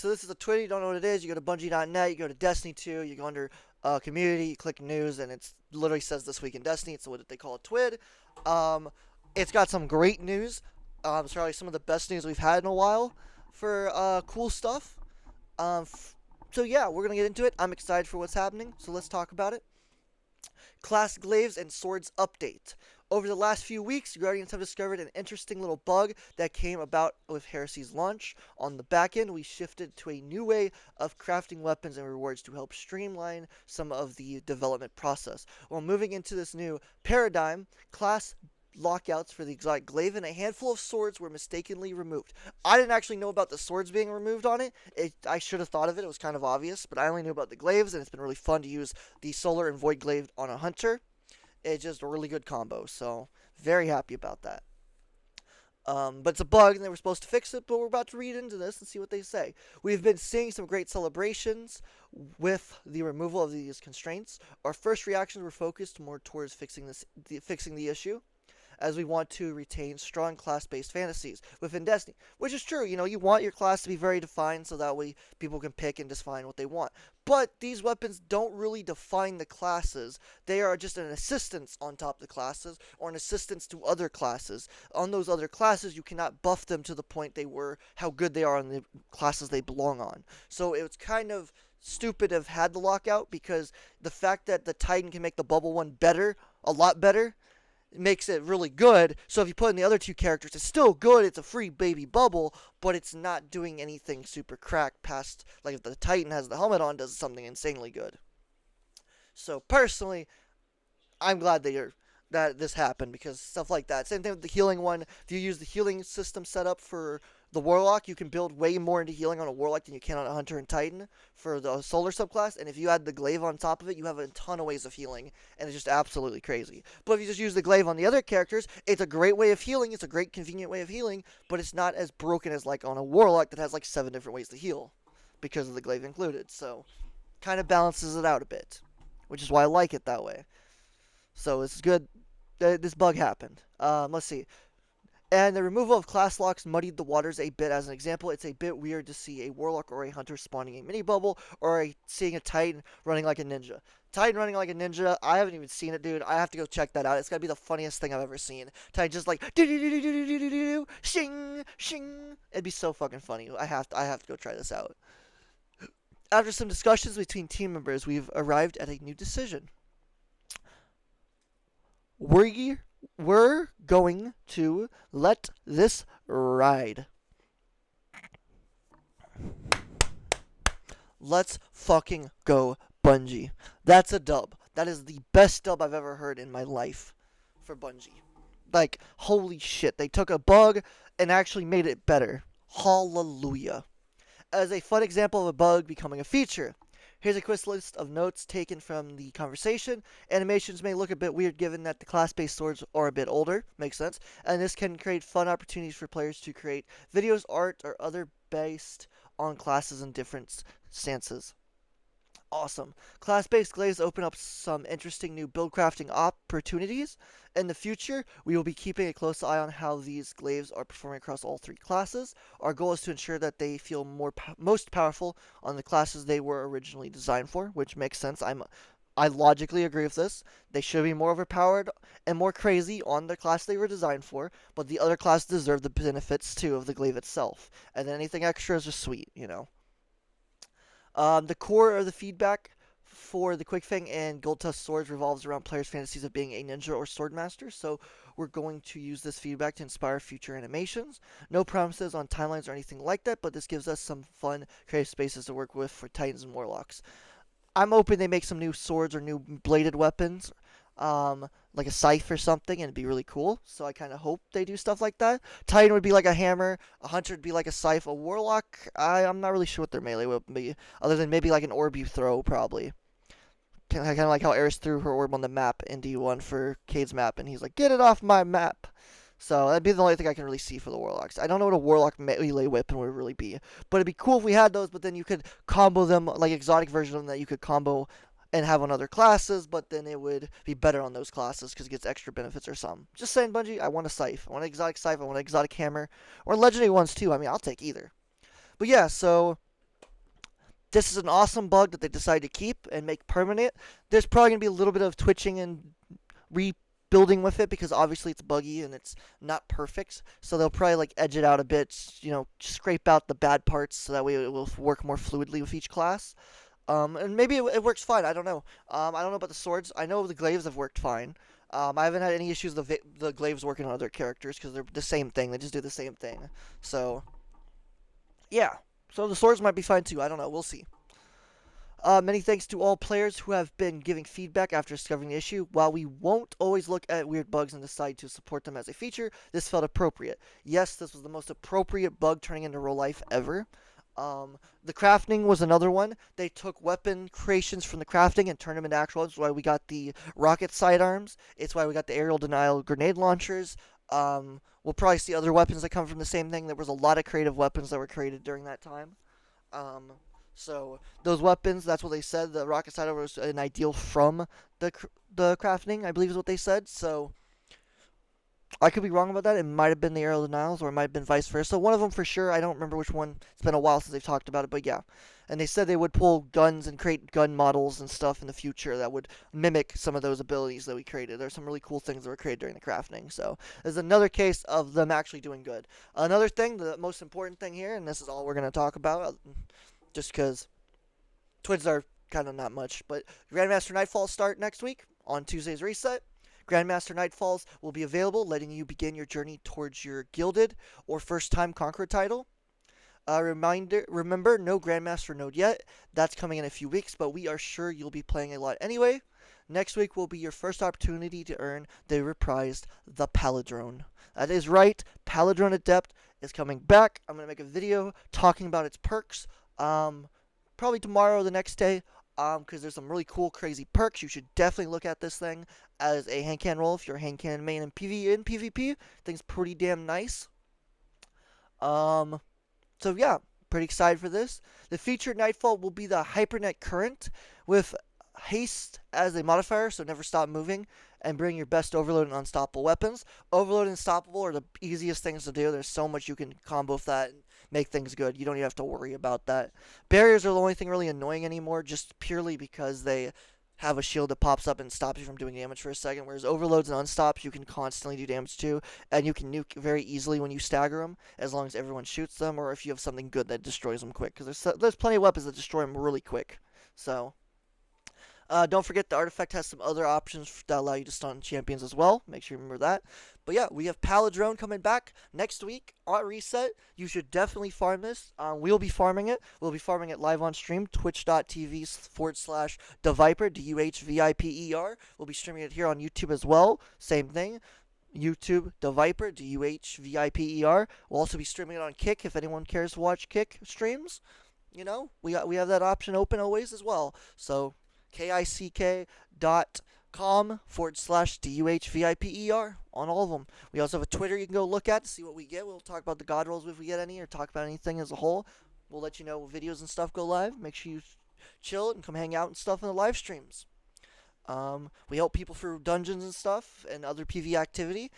so this is a Twitter. You don't know what it is. You go to Bungie.net. You go to Destiny 2. You go under community. You click news, and it literally says this week in Destiny. It's what they call a twid. Um, it's got some great news. It's probably some of the best news we've had in a while for cool stuff. So yeah, we're gonna get into it. I'm excited for what's happening. So let's talk about it. Class Glaives and Swords update. Over the last few weeks, Guardians have discovered an interesting little bug that came about with Heresy's launch. On the back end, we shifted to a new way of crafting weapons and rewards to help streamline some of the development process. While moving into this new paradigm, class lockouts for the exotic glaive and a handful of swords were mistakenly removed. I didn't actually know about the swords being removed on it. I should have thought of it. It was kind of obvious, but I only knew about the glaives, and it's been really fun to use the solar and void glaive on a hunter. It's just a really good combo, so very happy about that. But it's a bug, and they were supposed to fix it, but we're about to read into this and see what they say. We've been seeing some great celebrations with the removal of these constraints. Our first reactions were focused more towards fixing the issue, as we want to retain strong class-based fantasies within Destiny, which is true. You know, you want your class to be very defined so that way people can pick and define what they want. But these weapons don't really define the classes. They are just an assistance on top of the classes or an assistance to other classes. On those other classes, you cannot buff them to the point they were, how good they are on the classes they belong on. So it was kind of stupid to have had the lockout, because the fact that the Titan can make the bubble one better, a lot better, makes it really good. So if you put in the other two characters, it's still good. It's a free baby bubble, but it's not doing anything super cracked past, like if the Titan has the helmet on, does something insanely good. So personally, I'm glad that this happened, because stuff like that. Same thing with the healing one. If you use the healing system set up for the Warlock, you can build way more into healing on a Warlock than you can on a Hunter and Titan for the Solar subclass. And if you add the glaive on top of it, you have a ton of ways of healing, and it's just absolutely crazy. But if you just use the glaive on the other characters, it's a great way of healing. It's a great convenient way of healing, but it's not as broken as like on a Warlock that has like 7 different ways to heal because of the glaive included. So kind of balances it out a bit, which is why I like it that way. So it's good. This bug happened. Let's see. And the removal of class locks muddied the waters a bit. As an example, it's a bit weird to see a Warlock or a Hunter spawning a mini bubble, or seeing a Titan running like a ninja. Titan running like a ninja, I haven't even seen it, dude. I have to go check that out. It's gotta be the funniest thing I've ever seen. Titan just like do do do do do do do do shing shing. It'd be so fucking funny. I have to go try this out. After some discussions between team members, we've arrived at a new decision. We're going to let this ride. Let's fucking go, Bungie. That's a dub. That is the best dub I've ever heard in my life for Bungie. Like, holy shit. They took a bug and actually made it better. Hallelujah. As a fun example of a bug becoming a feature, here's a quick list of notes taken from the conversation. Animations may look a bit weird given that the class-based swords are a bit older. Makes sense. And this can create fun opportunities for players to create videos, art, or other based on classes in different stances. Awesome. Class-based glaives open up some interesting new build crafting opportunities. In the future, we will be keeping a close eye on how these glaives are performing across all 3 classes. Our goal is to ensure that they feel most powerful on the classes they were originally designed for, which makes sense. I logically agree with this. They should be more overpowered and more crazy on the class they were designed for, but the other classes deserve the benefits too of the glaive itself. And then anything extra is just sweet, you know. The core of the feedback for the Quick Fang and Gold Tusk swords revolves around players' fantasies of being a ninja or sword master, so we're going to use this feedback to inspire future animations. No promises on timelines or anything like that, but this gives us some fun, creative spaces to work with for Titans and Warlocks. I'm hoping they make some new swords or new bladed weapons, like a scythe or something, and it'd be really cool. So I kind of hope they do stuff like that. Titan would be like a hammer, a hunter would be like a scythe, a warlock, I'm not really sure what their melee would be, other than maybe like an orb you throw, probably. Kind of like how Eris threw her orb on the map in D1 for Cade's map, and he's like, get it off my map. So that'd be the only thing I can really see for the Warlocks. I don't know what a Warlock melee weapon would really be, but it'd be cool if we had those, but then you could combo them, like exotic version of them that you could combo and have on other classes, but then it would be better on those classes because it gets extra benefits or something. Just saying, Bungie, I want a scythe. I want an exotic scythe. I want an exotic hammer. Or legendary ones too. I mean, I'll take either. But yeah, so this is an awesome bug that they decided to keep and make permanent. There's probably going to be a little bit of twitching and rebuilding with it because obviously it's buggy and it's not perfect. So they'll probably like edge it out a bit, scrape out the bad parts so that way it will work more fluidly with each class. And maybe it works fine. I don't know. I don't know about the swords. I know the glaives have worked fine. I haven't had any issues with the glaives working on other characters because they're the same thing. They just do the same thing. So yeah. So the swords might be fine too. I don't know. We'll see. Many thanks to all players who have been giving feedback after discovering the issue. While we won't always look at weird bugs and decide to support them as a feature, this felt appropriate. Yes, this was the most appropriate bug turning into real life ever. The crafting was another one. They took weapon creations from the crafting and turned them into actual. That's why we got the rocket sidearms. It's why we got the aerial denial grenade launchers. We'll probably see other weapons that come from the same thing. There was a lot of creative weapons that were created during that time. Um, so those weapons, that's what they said. The rocket sidearm was an ideal from the crafting, I believe is what they said. So I could be wrong about that. It might have been the aerial denials, or it might have been vice versa. One of them for sure. I don't remember which one. It's been a while since they've talked about it, but yeah. And they said they would pull guns and create gun models and stuff in the future that would mimic some of those abilities that we created. There's some really cool things that were created during the crafting. So there's another case of them actually doing good. Another thing, the most important thing here, and this is all we're going to talk about, just because Twids are kind of not much, but Grandmaster Nightfall start next week on Tuesday's reset. Grandmaster Nightfalls will be available, letting you begin your journey towards your Gilded or First Time Conqueror title. Remember, no Grandmaster node yet. That's coming in a few weeks, but we are sure you'll be playing a lot anyway. Next week will be your first opportunity to earn the reprised the Palidrome. That is right, Palidrome Adept is coming back. I'm going to make a video talking about its perks. Probably tomorrow or the next day. Because there's some really cool, crazy perks. You should definitely look at this thing as a hand cannon roll if you're a hand cannon main in PvP. Thing's pretty damn nice. So yeah, pretty excited for this. The featured Nightfall will be the Hypernet Current with haste as a modifier, so never stop moving, and bring your best Overload and Unstoppable weapons. Overload and Unstoppable are the easiest things to do. There's so much you can combo with that and make things good. You don't even have to worry about that. Barriers are the only thing really annoying anymore, just purely because they have a shield that pops up and stops you from doing damage for a second, whereas overloads and unstops you can constantly do damage to, and you can nuke very easily when you stagger them, as long as everyone shoots them, or if you have something good that destroys them quick, because there's plenty of weapons that destroy them really quick. So don't forget the artifact has some other options that allow you to stun champions as well. Make sure you remember that. But yeah, we have Palidrome coming back next week on Reset. You should definitely farm this. We'll be farming it. We'll be farming it live on stream, twitch.tv/DeViper, DUHVIPER. We'll be streaming it here on YouTube as well. Same thing. YouTube, DeViper, DUHVIPER. We'll also be streaming it on Kick if anyone cares to watch Kick streams. We have that option open always as well. So kick.com/DUHVIPER on all of them. We also have a Twitter you can go look at to see what we get. We'll talk about the God rolls if we get any, or talk about anything as a whole. We'll let you know when videos and stuff go live. Make sure you chill and come hang out and stuff in the live streams. We help people through dungeons and stuff and other PvE activity.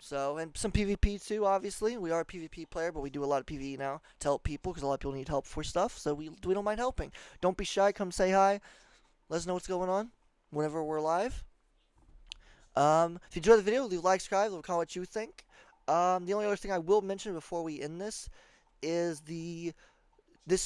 So, and some PvP too, obviously. We are a PvP player, but we do a lot of PvE now to help people because a lot of people need help for stuff. So we don't mind helping. Don't be shy. Come say hi. Let us know what's going on whenever we're live. If you enjoyed the video, leave a like, subscribe, leave a comment what you think. The only other thing I will mention before we end this is this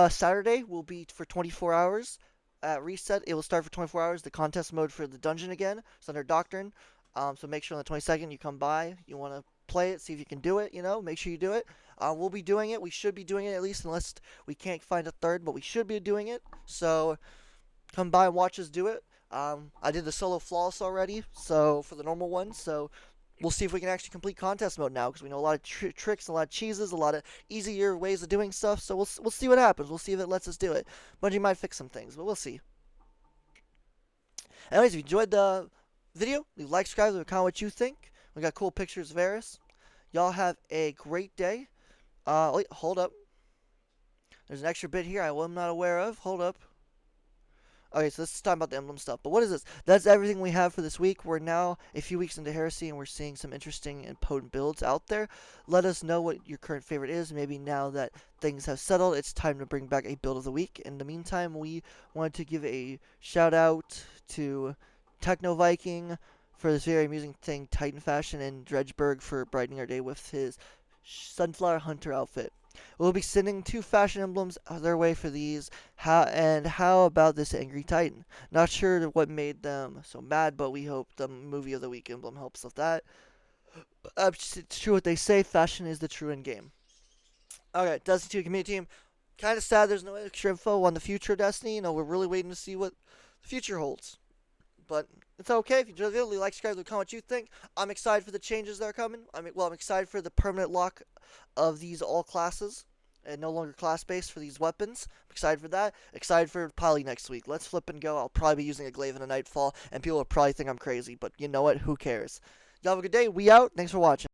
Saturday will be for 24 hours. At Reset, it will start for 24 hours. The contest mode for the dungeon again. It's under Doctrine. So make sure on the 22nd you come by. You want to play it, see if you can do it, make sure you do it. We'll be doing it. We should be doing it at least, unless we can't find a third, but we should be doing it. So come by and watch us do it. I did the solo flawless already, so for the normal one, so we'll see if we can actually complete contest mode now, because we know a lot of tricks, a lot of cheeses, a lot of easier ways of doing stuff, so we'll see what happens. We'll see if it lets us do it. Bungie might fix some things, but we'll see. Anyways, if you enjoyed the video, leave a like, subscribe, leave a comment what you think. We got cool pictures of Varys. Y'all have a great day. Wait, hold up. There's an extra bit here I'm not aware of. Hold up. Okay, so this is talking about the emblem stuff. But what is this? That's everything we have for this week. We're now a few weeks into Heresy, and we're seeing some interesting and potent builds out there. Let us know what your current favorite is. Maybe now that things have settled, it's time to bring back a build of the week. In the meantime, we wanted to give a shout out to Techno Viking for this very amusing thing, Titan Fashion, and Dredgeberg for brightening our day with his Sunflower Hunter outfit. We'll be sending 2 fashion emblems their way for these. How about this Angry Titan? Not sure what made them so mad, but we hope the Movie of the Week emblem helps with that. It's true what they say, fashion is the true end game. Okay, Destiny 2 community team. Kind of sad there's no extra info on the future of Destiny. We're really waiting to see what the future holds. But it's okay if you enjoy the video. Like, subscribe, comment what you think. I'm excited for the changes that are coming. I'm excited for the permanent lock of these all classes and no longer class based for these weapons. I'm excited for that. Excited for Poly next week. Let's flip and go. I'll probably be using a glaive in a Nightfall, and people will probably think I'm crazy. But you know what? Who cares? Y'all have a good day. We out. Thanks for watching.